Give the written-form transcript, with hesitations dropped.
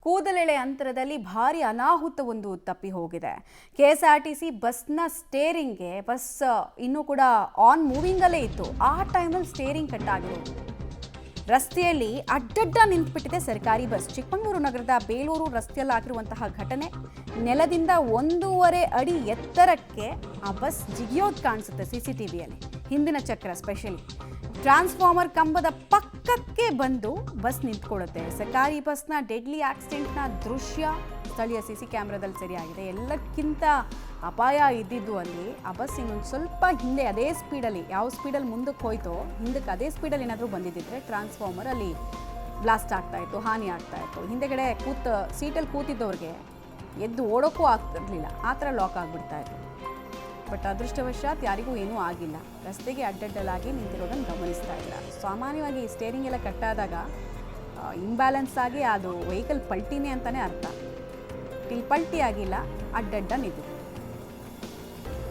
ಕೂದಲೆಳೆ ಅಂತರದಲ್ಲಿ ಭಾರಿ ಅನಾಹುತವೊಂದು ತಪ್ಪಿ ಹೋಗಿದೆ. ಕೆಎಸ್ಆರ್ಟಿಸಿ ಬಸ್ನ ಸ್ಟೇರಿಂಗ್ಗೆ ಬಸ್ ಇನ್ನೂ ಕೂಡ ಆನ್ ಮೂವಿಂಗಲ್ಲೇ ಇತ್ತು. ಆ ಟೈಮಲ್ಲಿ ಸ್ಟೇರಿಂಗ್ ಕಟ್ ಆಗಿರೋದು. ರಸ್ತೆಯಲ್ಲಿ ಅಡ್ಡಡ್ಡ ನಿಂತುಬಿಟ್ಟಿದೆ ಸರ್ಕಾರಿ ಬಸ್. ಚಿಕ್ಕಮಗಳೂರು ನಗರದ ಬೇಲೂರು ರಸ್ತೆಯಲ್ಲಿ ಆಗಿರುವಂತಹ ಘಟನೆ. ನೆಲದಿಂದ 1.5 ಅಡಿ ಎತ್ತರಕ್ಕೆ ಆ ಬಸ್ ಜಿಗಿಯೋದು ಕಾಣಿಸುತ್ತೆ ಸಿಸಿಟಿವಿಯಲ್ಲಿ. ಹಿಂದಿನ ಚಕ್ರ ಸ್ಪೆಷಲಿ ಟ್ರಾನ್ಸ್ಫಾರ್ಮರ್ ಕಂಬದ ಪಕ್ಕಕ್ಕೆ ಬಂದು ಬಸ್ ನಿಂತ್ಕೊಳ್ಳುತ್ತೆ. ಸರ್ಕಾರಿ ಬಸ್ನ ಡೆಡ್ಲಿ ಆಕ್ಸಿಡೆಂಟ್ನ ದೃಶ್ಯ ಸ್ಥಳೀಯ ಸಿಸಿ ಕ್ಯಾಮ್ರಾದಲ್ಲಿ ಸೆರೆಯಾಗಿದೆ. ಎಲ್ಲಕ್ಕಿಂತ ಅಪಾಯ ಇದ್ದಿದ್ದು ಅಲ್ಲಿ ಆ ಬಸ್ ಇನ್ನೊಂದು ಸ್ವಲ್ಪ ಹಿಂದೆ ಅದೇ ಸ್ಪೀಡಲ್ಲಿ, ಯಾವ ಸ್ಪೀಡಲ್ಲಿ ಮುಂದಕ್ಕೆ ಹೋಯ್ತೋ ಹಿಂದಕ್ಕೆ ಅದೇ ಸ್ಪೀಡಲ್ಲಿ ಏನಾದರೂ ಬಂದಿದ್ದಿದ್ರೆ ಟ್ರಾನ್ಸ್ಫಾರ್ಮರ್ ಅಲ್ಲಿ ಬ್ಲಾಸ್ಟ್ ಆಗ್ತಾ ಇತ್ತು, ಹಾನಿ ಆಗ್ತಾ ಇತ್ತು. ಹಿಂದೆಗಡೆ ಸೀಟಲ್ಲಿ ಕೂತಿದ್ದವ್ರಿಗೆ ಎದ್ದು ಓಡೋಕ್ಕೂ ಆಗ್ತಿರ್ಲಿಲ್ಲ, ಆ ಥರ ಲಾಕ್ ಆಗಿಬಿಡ್ತಾ ಇತ್ತು. ಬಟ್ ಅದೃಷ್ಟವಶಾತ್ ಯಾರಿಗೂ ಏನೂ ಆಗಿಲ್ಲ. ರಸ್ತೆಗೆ ಅಡ್ಡಡ್ಡಲಾಗಿ ನಿಂತಿರೋದನ್ನು ಗಮನಿಸ್ತಾ ಇಲ್ಲ. ಸಾಮಾನ್ಯವಾಗಿ ಸ್ಟೇರಿಂಗ್ ಎಲ್ಲ ಕಟ್ಟಾದಾಗ ಇಂಬ್ಯಾಲೆನ್ಸ್ ಆಗಿ ಅದು ವೆಹಿಕಲ್ ಪಲ್ಟಿನೇ ಅಂತಲೇ ಅರ್ಥ. ಇಲ್ಲಿ ಪಲ್ಟಿ ಆಗಿಲ್ಲ, ಅಡ್ಡಡ್ಡ ನಿಂತಿದೆ.